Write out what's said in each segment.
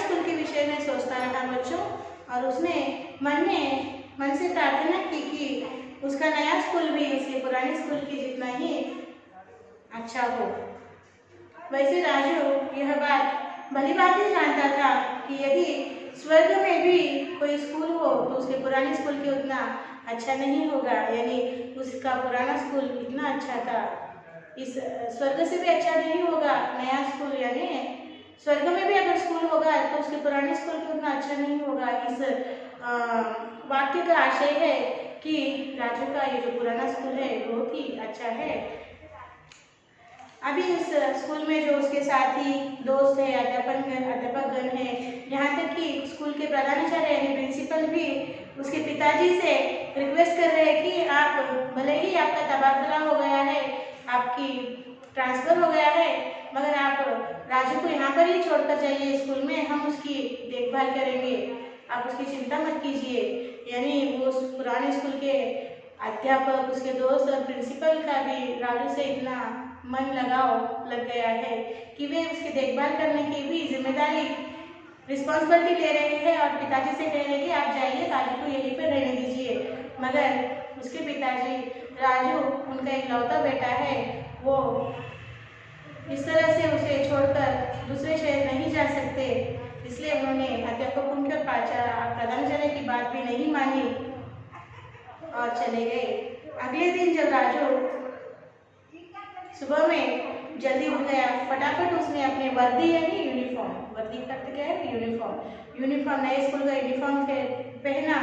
School के विषय में सोचता रहा बच्चों, और उसने मन से प्रार्थना की कि उसका नया स्कूल भी उसके पुराने स्कूल के जितना ही अच्छा हो। वैसे राजू यह बात भली भांति जानता था कि यदि स्वर्ग में भी कोई स्कूल हो तो उसके पुराने स्कूल के उतना अच्छा नहीं होगा, यानी उसका पुराना स्कूल इतना अच्छा था, इस स्वर्ग से भी अच्छा नहीं होगा नया स्कूल, यानी स्वर्ग में भी अगर स्कूल होगा तो उसके पुराने स्कूल के उतना अच्छा नहीं होगा। इस वाक्य का आशय है कि राजू का ये जो पुराना स्कूल है बहुत ही अच्छा है। अभी उस स्कूल में जो उसके साथी दोस्त है, अध्यापकगण है, यहाँ तक कि स्कूल के प्रधानाचार्य यानी प्रिंसिपल भी उसके पिताजी से रिक्वेस्ट कर रहे हैं कि आप भले ही आपका तबादला हो गया है, आपकी ट्रांसफर हो गया है, मगर आप राजू को यहाँ पर ही छोड़कर जाइए स्कूल में, हम उसकी देखभाल करेंगे, आप उसकी चिंता मत कीजिए। यानी वो पुराने स्कूल के अध्यापक, उसके दोस्त और प्रिंसिपल का भी राजू से इतना मन लगाव लग गया है कि वे उसकी देखभाल करने की भी जिम्मेदारी रिस्पॉन्सिबिलिटी ले रहे हैं और पिताजी से कह रहे हैं कि आप जाइए, राजू को यहीं पर रहने दीजिए। मगर उसके पिताजी, राजू उनका इकलौता बेटा है, वो इस तरह से उसे छोड़कर दूसरे शहर नहीं जा सकते, इसलिए उन्होंने अध्यापकों के प्रधानाचार्य की बात भी नहीं मानी और चले गए। अगले दिन जब राजू सुबह में जल्दी उठ गया, फटाफट उसने अपने वर्दी यानी यूनिफॉर्म, वर्दी का अर्थ क्या है, यूनिफॉर्म नए स्कूल का यूनिफॉर्म पहना,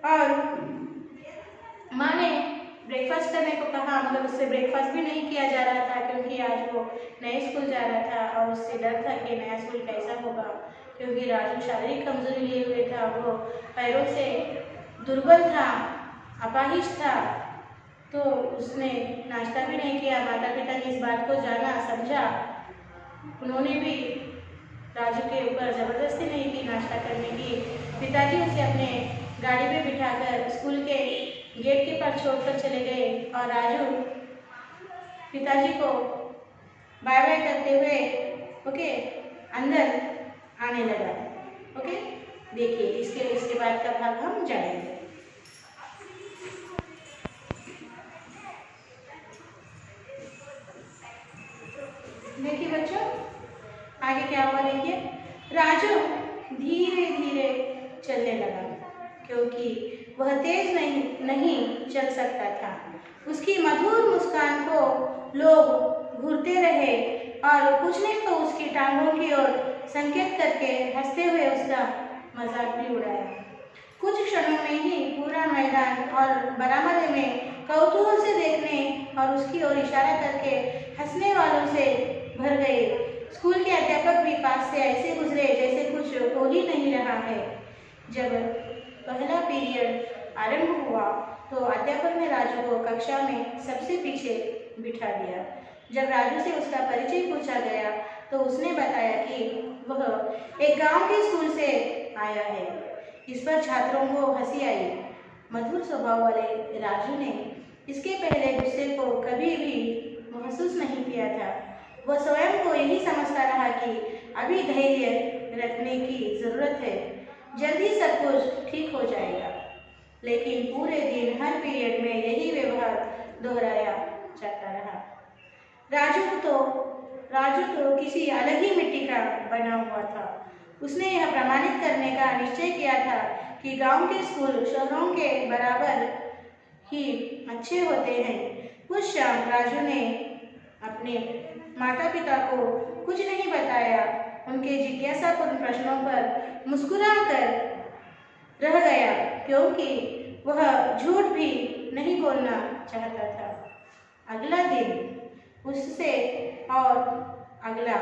और माँ ने ब्रेकफास्ट करने को कहा, मगर उससे ब्रेकफास्ट भी नहीं किया जा रहा था क्योंकि आज वो नए स्कूल जा रहा था और उससे डर था कि नया स्कूल कैसा होगा, क्योंकि राजू शारीरिक कमजोरी लिए हुए था, वो पैरों से दुर्बल था, अपाहिज था, तो उसने नाश्ता भी नहीं किया। माता पिता ने इस बात को जाना, समझा, उन्होंने भी राजू के ऊपर जबरदस्ती नहीं की नाश्ता करने की। पिताजी उसे अपने गाड़ी में बिठाकर स्कूल के गेट के पास छोड़कर चले गए और राजू पिताजी को बाय बाय करते हुए ओके अंदर आने लगा। ओके, देखिए इसके बाद का भाग हम जानेंगे। देखिए बच्चों, आगे क्या हुआ देखिए। राजू धीरे धीरे चलने लगा क्योंकि वह तेज नहीं चल सकता था। उसकी मधुर मुस्कान को लोग घूरते रहे और कुछ नहीं तो उसकी टांगों की ओर संकेत करके हंसते हुए उसका मजाक भी उड़ाया। कुछ क्षणों में ही पूरा मैदान और बरामदे में कौतूहल से देखने और उसकी ओर इशारा करके हंसने वालों से भर गए। स्कूल के अध्यापक भी पास से ऐसे गुजरे जैसे कुछ हो ही नहीं रहा है। जब पहला पीरियड आरंभ हुआ तो अध्यापक ने राजू को कक्षा में सबसे पीछे बिठा दिया। जब राजू से उसका परिचय पूछा गया तो उसने बताया कि वह एक गांव के स्कूल से आया है। इस पर छात्रों को हंसी आई। मधुर स्वभाव वाले राजू ने इसके पहले गुस्से को कभी भी महसूस नहीं किया था। वह स्वयं को यही समझता रहा कि अभी धैर्य रखने की जरूरत है, जल्दी सब कुछ ठीक हो जाएगा। लेकिन पूरे दिन हर पीरियड में यही व्यवहार दोहराया जाता रहा। राजू तो किसी अलग ही मिट्टी का बना हुआ था। उसने यह प्रमाणित करने का निश्चय किया था कि गांव के स्कूल शहरों के बराबर ही अच्छे होते हैं। उस शाम राजू ने अपने माता पिता को कुछ नहीं बताया। उनके जिज्ञासापूर्ण प्रश्नों पर मुस्कुराकर रह गया क्योंकि वह झूठ भी नहीं बोलना चाहता था। अगला दिन उससे और अगला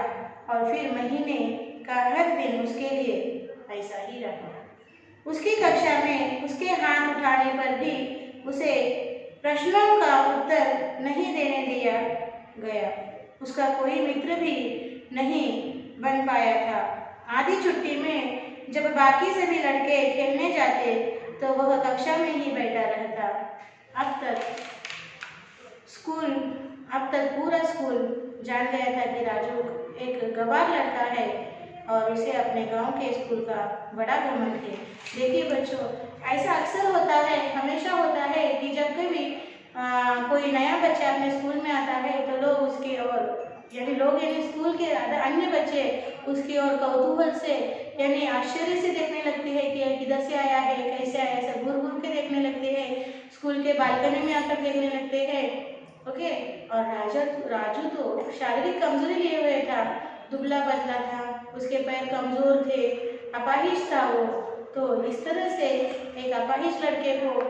और फिर महीने का हर दिन उसके लिए ऐसा ही रहा। उसकी कक्षा में उसके हाथ उठाने पर भी उसे प्रश्नों का उत्तर नहीं देने दिया गया। उसका कोई मित्र भी नहीं बन पाया था। आधी छुट्टी में जब बाकी सभी लड़के खेलने जाते तो वह कक्षा में ही बैठा रहता। अब तक पूरा स्कूल जान गया था कि राजू एक गवार लड़का है। और उसे अपने गांव के स्कूल का बड़ा घमंड है। देखिए बच्चों, ऐसा अक्सर होता है, हमेशा होता है कि जब कभी कोई नया बच्चा अपने स्कूल में आता है तो लोग उसकी ओर यानी स्कूल के अन्य बच्चे उसकी ओर कौतूहल से यानी आश्चर्य से देखने लगते हैं कि यह किधर से आया है, कैसे आया, ऐसा घूर घूर के देखने लगते हैं, स्कूल के बालकनी में आकर देखने लगते हैं। ओके। और राजू तो शारीरिक कमजोरी लिए हुए था, दुबला पतला था, उसके पैर कमजोर थे, अपाहिज था वो। तो इस तरह से एक अपाहिज लड़के को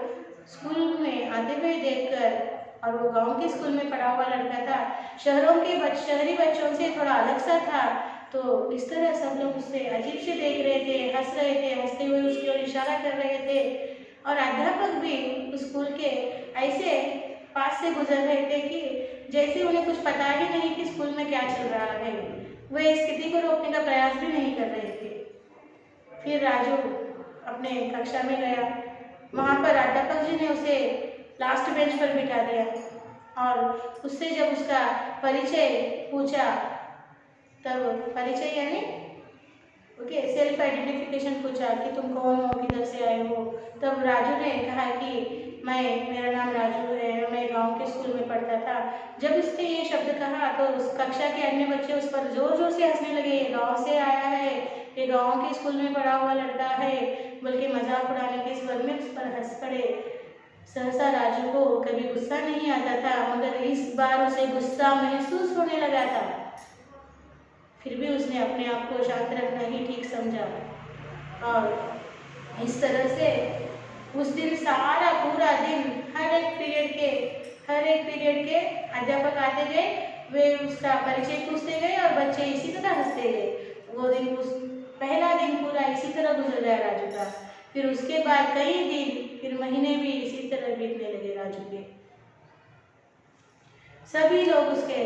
स्कूल में आते हुए देखकर, और वो गांव के स्कूल में पढ़ा हुआ लड़का था, शहरी बच्चों से थोड़ा अलग सा था, तो इस तरह सब लोग उससे अजीब से देख रहे थे, हंस रहे थे, हंसते हुए उसकी ओर इशारा कर रहे थे। और अध्यापक भी उस स्कूल के ऐसे पास से गुजर रहे थे कि जैसे उन्हें कुछ पता ही नहीं कि स्कूल में क्या चल रहा है। वे इस स्थिति को रोकने का प्रयास भी नहीं कर रहे थे। फिर राजू अपने कक्षा में गया, वहाँ पर अध्यापक जी ने उसे लास्ट बेंच पर बिठा दिया और उससे जब उसका परिचय पूछा, तब परिचय यानी सेल्फ आइडेंटिफिकेशन पूछा कि तुम कौन हो, किधर से आए हो, तब राजू ने कहा कि मेरा नाम राजू है, मैं गांव के स्कूल में पढ़ता था। जब उसने ये शब्द कहा तो उस कक्षा के अन्य बच्चे उस पर जोर जोर से हंसने लगे। ये गाँव से आया है, ये गांव के स्कूल में पढ़ा हुआ लड़का है, बल्कि मजाक उड़ाने के स्वर में उस पर हंस पड़े। सहसा राजू को कभी गुस्सा नहीं आता था, मगर इस बार उसे गुस्सा महसूस होने लगा था। फिर भी उसने अपने आप को शांत रखना ही ठीक समझा और इस तरह से उस दिन सारा पूरा दिन हर एक पीरियड के अध्यापक आते गए, वे उसका परिचय पूछते गए और बच्चे इसी तरह हंसते गए। वो दिन पहला दिन पूरा इसी तरह गुजर गया राजू का। फिर उसके बाद कई दिन, फिर महीने भी इसी तरह बीतने लगे राजू के। सभी लोग उसके,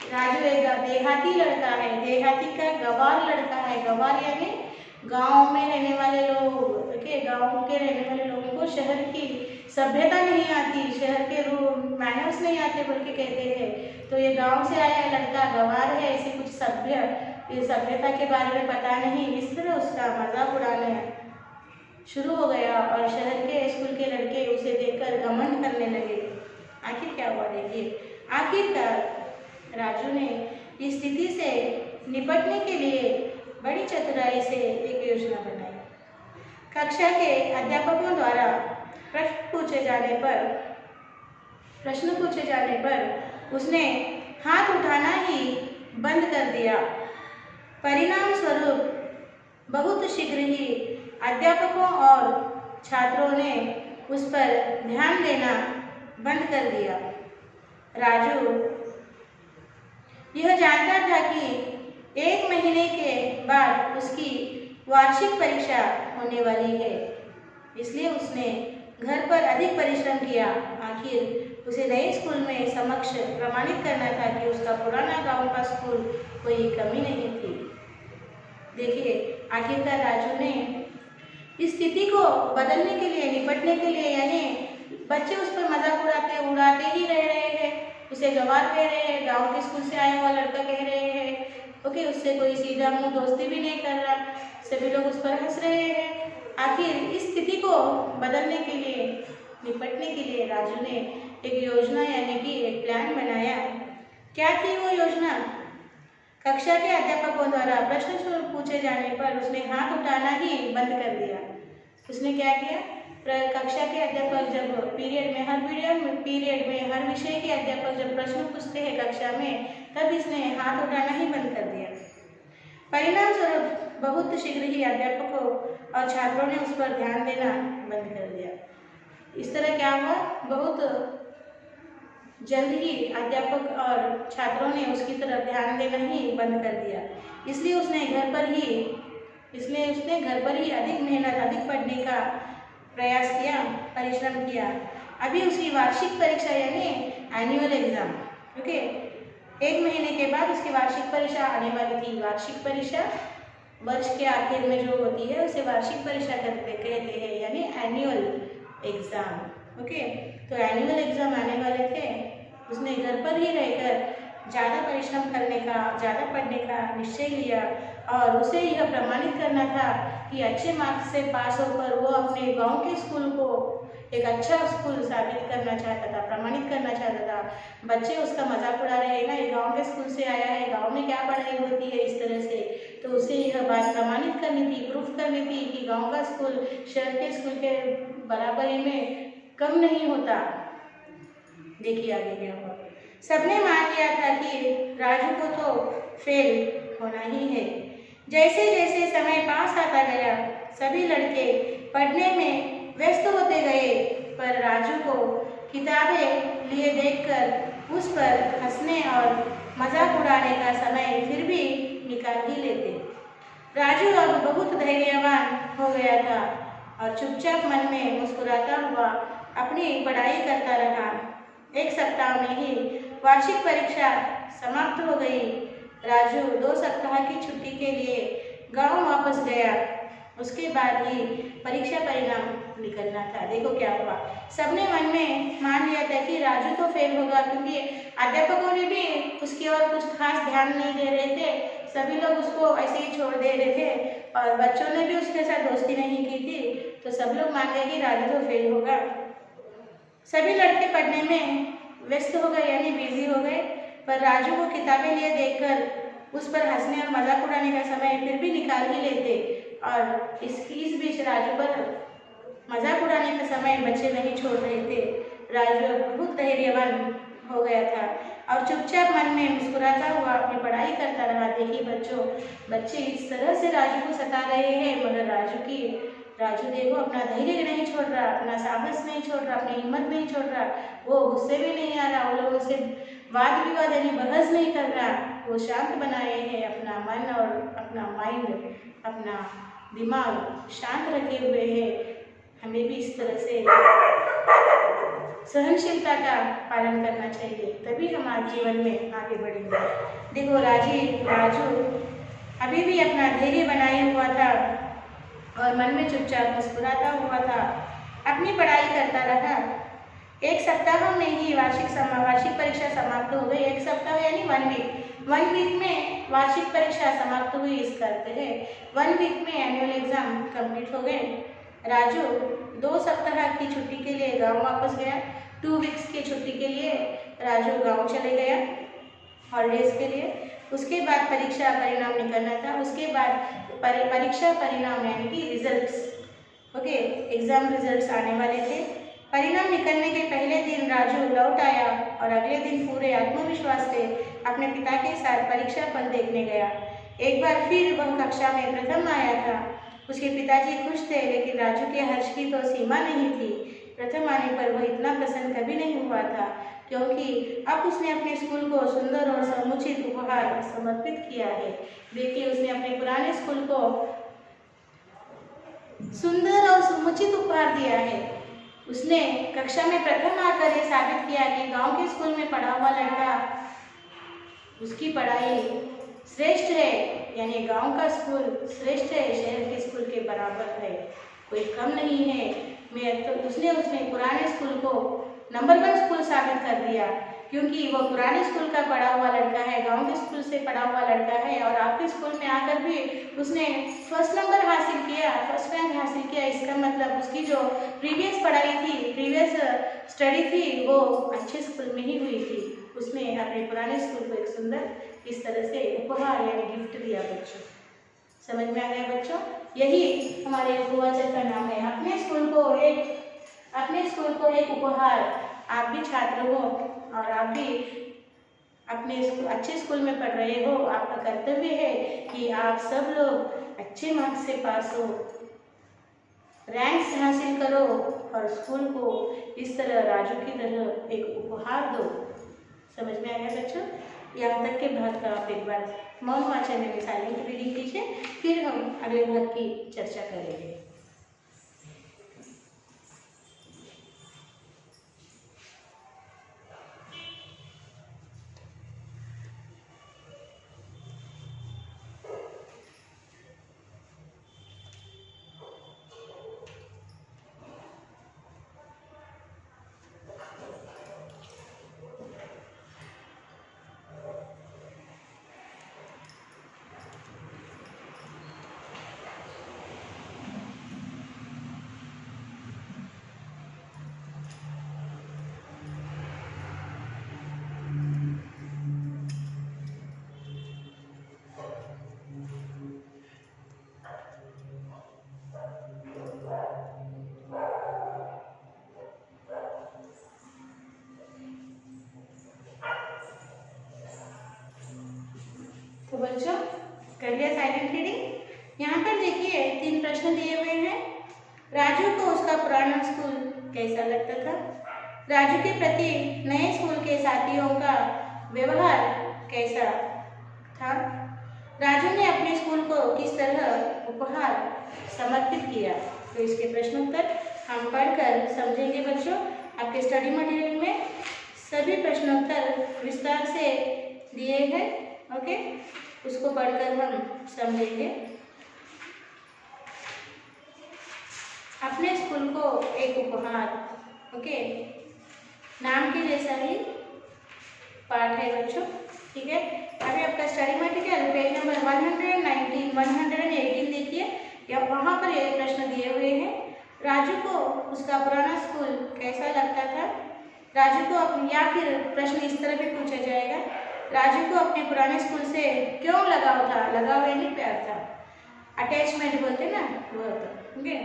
राजू एक देहाती लड़का है, देहाती का गवार लड़का है। गवार यानी गांव में रहने वाले लोग, गांव के रहने वाले लोगों को शहर की सभ्यता नहीं आती, शहर के मैनर्स नहीं आते बल्कि कहते हैं। तो ये गांव से आया लड़का गवार है, ऐसे कुछ सभ्यता के बारे में पता नहीं, इस तरह उसका मजाक उड़ाना शुरू हो गया और शहर के स्कूल के लड़के उसे देखकर घमंड करने लगे। आखिर क्या हुआ देखिए। आखिरकार राजू ने इस स्थिति से निपटने के लिए बड़ी चतुराई से एक योजना बनाई। कक्षा के अध्यापकों द्वारा प्रश्न पूछे जाने पर उसने हाथ उठाना ही बंद कर दिया। परिणाम स्वरूप बहुत शीघ्र ही अध्यापकों और छात्रों ने उस पर ध्यान देना बंद कर दिया। राजू यह जानता था कि 1 महीने के बाद उसकी वार्षिक परीक्षा होने वाली है, इसलिए उसने घर पर अधिक परिश्रम किया। आखिर उसे नए स्कूल में समक्ष प्रमाणित करना था कि उसका पुराना गांव का स्कूल कोई कमी नहीं थी। देखिए, आखिरकार राजू ने इस स्थिति को बदलने के लिए, निपटने के लिए, यानी बच्चे उस पर मजाक उड़ाते ही रह रहे हैं, उसे गवार कह रहे हैं, गांव के स्कूल से आया हुआ लड़का कह रहे हैं, उससे कोई सीधा मुंह दोस्ती भी नहीं कर रहा, सभी लोग उस पर हंस रहे हैं। आखिर इस स्थिति को बदलने के लिए, निपटने के लिए राजू ने एक योजना यानी कि एक प्लान बनाया। क्या थी वो योजना? कक्षा के अध्यापकों द्वारा प्रश्न पूछे जाने पर उसने हाथ उठाना ही बंद कर दिया। उसने क्या किया? कक्षा के अध्यापक जब पीरियड में हर विषय के अध्यापक जब प्रश्न पूछते हैं कक्षा में, तब इसने हाथ उठाना ही बंद कर दिया। परिणाम स्वरूप बहुत शीघ्र ही अध्यापकों और छात्रों ने उस पर ध्यान देना बंद कर दिया। इस तरह क्या हुआ? बहुत जल्द ही अध्यापक और छात्रों ने उसकी तरफ ध्यान देना ही बंद कर दिया। इसलिए उसने घर पर ही अधिक मेहनत, अधिक पढ़ने का प्रयास किया, परिश्रम किया। अभी उसकी वार्षिक परीक्षा यानी एनुअल एग्जाम, 1 महीने के बाद उसकी वार्षिक परीक्षा आने वाली थी। वार्षिक परीक्षा वर्ष के आखिर में जो होती है उसे वार्षिक परीक्षा कहते हैं, यानी एनुअल एग्जाम। तो एनुअल एग्जाम आने वाले थे। उसने घर पर ही रहकर ज़्यादा परिश्रम करने का, ज़्यादा पढ़ने का निश्चय लिया और उसे यह प्रमाणित करना था कि अच्छे मार्क्स से पास होकर वो अपने गांव के स्कूल को एक अच्छा स्कूल साबित करना चाहता था, प्रमाणित करना चाहता था। बच्चे उसका मजाक उड़ा रहे हैं ना, ये गांव के स्कूल से आया है, गांव में क्या पढ़ाई होती है इस तरह से। तो उसे यह बात प्रमाणित करनी थी, प्रूफ करनी थी कि गांव का स्कूल शहर के स्कूल के बराबरी में कम नहीं होता। देखिए आगे क्या हुआ। सबने मान लिया था कि राजू को तो फेल होना ही है। जैसे जैसे समय पास आता गया सभी लड़के पढ़ने में व्यस्त होते गए, पर राजू को किताबें लिए देखकर उस पर हंसने और मजाक उड़ाने का समय फिर भी निकाल ही लेते। राजू अब बहुत धैर्यवान हो गया था और चुपचाप मन में मुस्कुराता हुआ अपनी पढ़ाई करता रहा। एक सप्ताह में ही वार्षिक परीक्षा समाप्त हो गई। राजू 2 सप्ताह की छुट्टी के लिए गांव वापस गया। उसके बाद ही परीक्षा परिणाम निकलना था। देखो क्या हुआ, सबने मन में मान लिया था कि राजू तो फेल होगा, क्योंकि अध्यापकों ने भी उसकी ओर कुछ खास ध्यान नहीं दे रहे थे। सभी लोग उसको ऐसे ही छोड़ दे रहे थे और बच्चों ने भी उसके साथ दोस्ती नहीं की थी। तो सब लोग मान गए कि राजू तो फेल होगा। सभी लड़के पढ़ने में व्यस्त हो गए, यानी बिजी हो गए, पर राजू को किताबें लिए देखकर उस पर हंसने और मजाक उड़ाने का समय फिर भी निकाल ही लेते। और इस बीच राजू पर मजाक उड़ाने का समय बच्चे नहीं छोड़ रहे थे। राजू बहुत धैर्यवान हो गया था और चुपचाप मन में मुस्कुराता हुआ अपनी पढ़ाई करता रहा। देखिए बच्चों, बच्चे इस तरह से राजू को सता रहे हैं, मगर राजू देखो अपना धैर्य नहीं छोड़ रहा, अपना साहस नहीं छोड़ रहा, अपनी हिम्मत नहीं छोड़ रहा। वो गुस्से में नहीं आ रहा, वो लोगों से वाद विवाद यानी बहस नहीं कर रहा। वो शांत बनाए हैं, अपना मन और अपना माइंड, अपना दिमाग शांत रखे हुए हैं। हमें भी इस तरह से सहनशीलता का पालन करना चाहिए, तभी हमारे जीवन में आगे बढ़ेंगे। देखो राजू अभी भी अपना धैर्य बनाए हुआ था और मन में चुपचाप मुस्कुराता हुआ था, अपनी पढ़ाई करता रहा। एक सप्ताह में ही वार्षिक परीक्षा समाप्त हो गई। एक सप्ताह यानी 1 वीक में वार्षिक परीक्षा समाप्त हुई, इसका अर्थ है 1 वीक में एनुअल एग्जाम कंप्लीट हो गए। राजू 2 सप्ताह की छुट्टी के लिए गांव वापस गया। 2 वीक्स की छुट्टी के लिए राजू गांव चले गया हॉलीडेज के लिए। उसके बाद परीक्षा परिणाम निकलना था। उसके बाद परीक्षा परिणाम यानी कि रिजल्ट्स, ओके, एग्जाम रिजल्ट्स आने वाले थे। परिणाम निकलने के पहले दिन राजू लौट आया और अगले दिन पूरे आत्मविश्वास से अपने पिता के साथ परीक्षा फल देखने गया। एक बार फिर वह कक्षा में प्रथम आया था। उसके पिताजी खुश थे, लेकिन राजू के हर्ष की तो सीमा नहीं थी। प्रथम आने पर वह इतना प्रसन्न कभी नहीं हुआ था, क्योंकि अब उसने अपने स्कूल को सुंदर और समुचित उपहार समर्पित किया है। देखिए, उसने अपने पुराने स्कूल को सुंदर और समुचित उपहार दिया है। उसने कक्षा में प्रथम आकर यह साबित किया कि गांव के स्कूल में पढ़ा हुआ लड़का, उसकी पढ़ाई श्रेष्ठ है, यानी गांव का स्कूल श्रेष्ठ है, शहर के स्कूल के बराबर है, कोई कम नहीं है। उसने पुराने स्कूल को नंबर 1 स्कूल साबित कर दिया, क्योंकि वो पुराने स्कूल का पढ़ा हुआ लड़का है, गांव के स्कूल से पढ़ा हुआ लड़का है, और आपके स्कूल में आकर भी उसने फर्स्ट नंबर हासिल किया, फर्स्ट रैंक हासिल किया। इसका मतलब उसकी जो प्रीवियस पढ़ाई थी, प्रीवियस स्टडी थी, वो अच्छे स्कूल में ही हुई थी। उसने अपने पुराने स्कूल को एक सुंदर इस तरह से उपहार यानी गिफ्ट दिया। बच्चों, समझ में आ गया बच्चों? यही हमारे उपवाचक का नाम है। अपने स्कूल को एक उपहार। आप भी छात्र हो और आप भी अपने अच्छे स्कूल में पढ़ रहे हो, आपका कर्तव्य है कि आप सब लोग अच्छे मार्क्स से पास हो, रैंक्स हासिल करो और स्कूल को इस तरह राजू की तरह एक उपहार दो। समझ में आ गया बच्चों? यहाँ तक के भाग का आप एक बार मौन वाचन में साइलेंट रीडिंग कीजिए, फिर हम अगले भाग की चर्चा करेंगे। बच्चों कर लिया साइलेंट रीडिंग। यहाँ पर देखिए 3 प्रश्न दिए हुए हैं। राजू को उसका पुराना स्कूल कैसा लगता था? राजू के प्रति नए स्कूल के साथियों का व्यवहार कैसा था? राजू ने अपने स्कूल को किस तरह उपहार समर्पित किया? तो इसके प्रश्न उत्तर हम पढ़कर समझेंगे बच्चों। आपके स्टडी मटेरियल में सभी प्रश्नोत्तर विस्तार से दिए हैं। ओके, उसको पढ़कर हम समझेंगे। अपने स्कूल को एक उपहार, ओके, नाम के जैसा ही पाठ है बच्चों। ठीक है, अभी आपका स्टडी मटेरियल पेज नंबर 119, 118 देखिए, या वहाँ पर ये प्रश्न दिए हुए हैं। राजू को उसका पुराना स्कूल कैसा लगता था? राजू को या फिर प्रश्न इस तरह भी पूछा जाएगा, राजू को अपने पुराने स्कूल से क्यों लगाव था? लगाव यानी प्यार था, अटैचमेंट बोलते ना वो तो। ओके,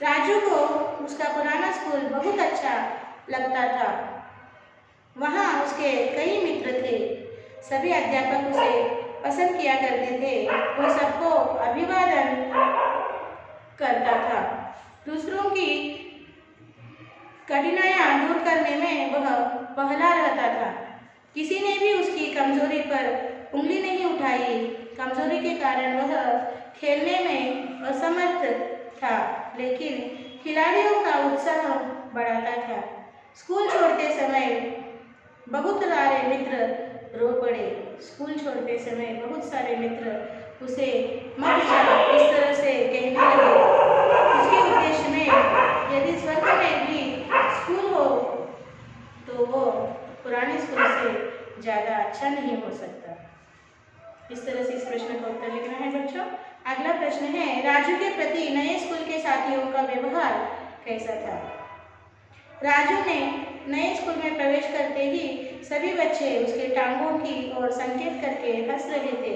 राजू को उसका पुराना स्कूल बहुत अच्छा लगता था। वहाँ उसके कई मित्र थे, सभी अध्यापक उसे पसंद किया करते थे, वो सबको अभिवादन करता था, दूसरों की कठिनाइयाँ दूर करने में वह पहला रहता था। किसी ने भी उसकी कमजोरी पर उंगली नहीं उठाई। कमजोरी के कारण वह खेलने में असमर्थ था, लेकिन खिलाड़ियों का उत्साह बढ़ाता था। स्कूल छोड़ते समय बहुत सारे मित्र रो पड़े। स्कूल छोड़ते समय बहुत सारे मित्र उसे मत जा इस तरह से कहने लगे। उसके उद्देश्य में यदि स्वर्ग में भी स्कूल हो तो वो पुराने स्कूल से ज़्यादा अच्छा नहीं हो सकता। इस तरह से इस प्रश्न का उत्तर लिखना है बच्चों। अगला प्रश्न है, राजू के प्रति नए स्कूल के साथियों का व्यवहार कैसा था? राजू ने नए स्कूल में प्रवेश करते ही सभी बच्चे उसके टांगों की ओर संकेत करके हंस रहे थे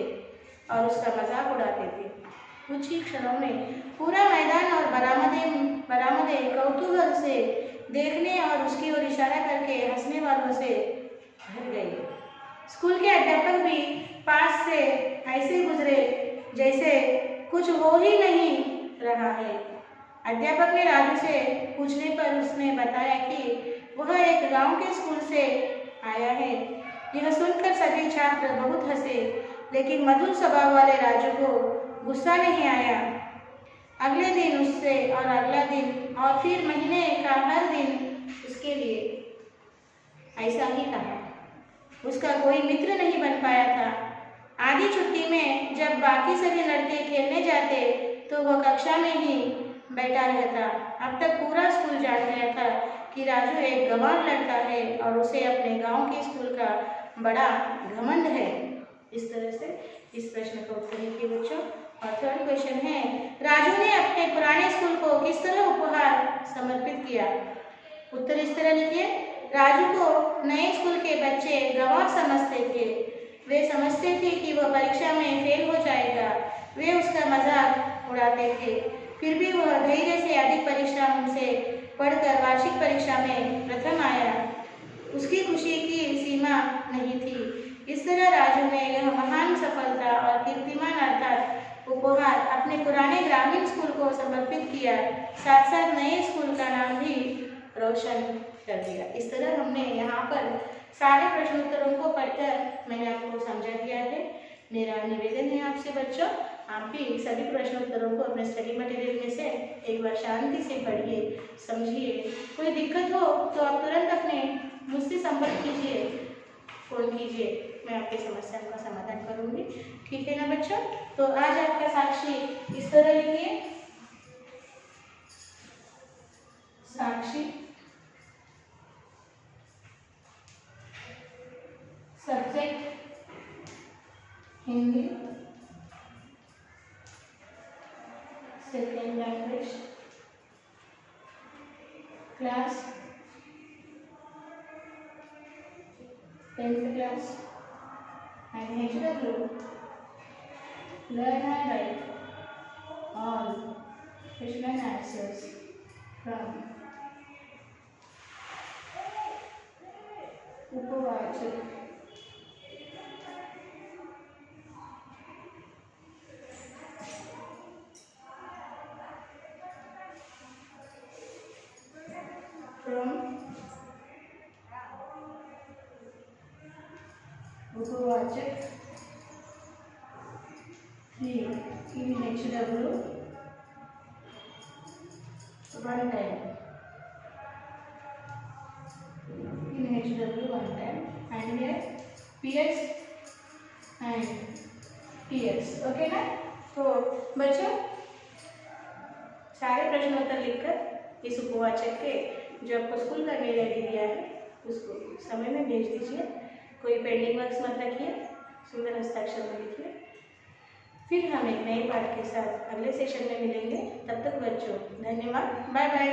और उसका मजाक उड़ाते थे। कुछ ही क्षणों में पूरा मैदान और बरामदे कौतूहल से देखने और उसकी ओर इशारा करके हंसने वालों से भर गए। स्कूल के अध्यापक भी पास से ऐसे गुजरे जैसे कुछ हो ही नहीं रहा है। अध्यापक ने राजू से पूछने पर उसने बताया कि वह एक गांव के स्कूल से आया है। यह सुनकर सभी छात्र बहुत हंसे, लेकिन मधुर स्वभाव वाले राजू को गुस्सा नहीं आया। अगले दिन उससे और अगला दिन और फिर महीने का हर दिन उसके लिए ऐसा ही रहा। उसका कोई मित्र नहीं बन पाया था। आधी छुट्टी में जब बाकी सभी लड़के खेलने जाते तो वह कक्षा में ही बैठा रहता। अब तक पूरा स्कूल जान गया था कि राजू एक गंवार लड़का है और उसे अपने गांव के स्कूल का बड़ा घमंड है। इस तरह से इस प्रश्न का उत्तर लिखिए बच्चों। और थर्ड क्वेश्चन है, राजू ने अपने पुराने स्कूल को किस तरह उपहार समर्पित किया? उत्तर इस तरह लिखिए, राजू को नए स्कूल के बच्चे गंवार समझते थे। वे समझते थे कि वह परीक्षा में फेल हो जाएगा। वे उसका मजाक उड़ाते थे, फिर भी वह धैर्य से अधिक परिश्रम से पढ़कर वार्षिक परीक्षा में प्रथम आया। उसकी खुशी की सीमा नहीं थी। इस तरह राजू ने यह महान सफलता और कीर्तिमान अर्थात उपहार अपने पुराने ग्रामीण स्कूल को समर्पित किया, साथ साथ नए स्कूल का नाम भी रोशन कर दिया। इस तरह हमने यहाँ पर सारे प्रश्नोत्तरों को पढ़कर मैंने आपको समझा दिया है। मेरा निवेदन है आपसे बच्चों, आप भी सभी प्रश्नोत्तरों को अपने स्टडी मटेरियल में से एक बार शांति से पढ़िए, समझिए। कोई दिक्कत हो तो आप तुरंत अपने मुझसे संपर्क कीजिए, फोन कीजिए, मैं आपकी समस्या का समाधान करूँगी। ठीक है ना बच्चों? तो आज आपका साक्षी इस तरह लिखिए, Sakshi subject Hindi, second language, class 10th class, and HW, learn and write all question and answers from उपवाचक फ्रॉम उपवाचक 3 in HW one time. In HW one time, and here PX and TX. Okay ना? तो बच्चों सारे प्रश्न उत्तर लिखकर इस उपवाचक के जो आपको स्कूल का मेल दिया है उसको समय में भेज दीजिए। कोई पेंडिंग वर्क्स मत रखिए, सुंदर हस्ताक्षर में लिखिए। फिर हम एक नए पाठ के साथ अगले सेशन में मिलेंगे। तब तक बच्चों धन्यवाद, बाय बाय।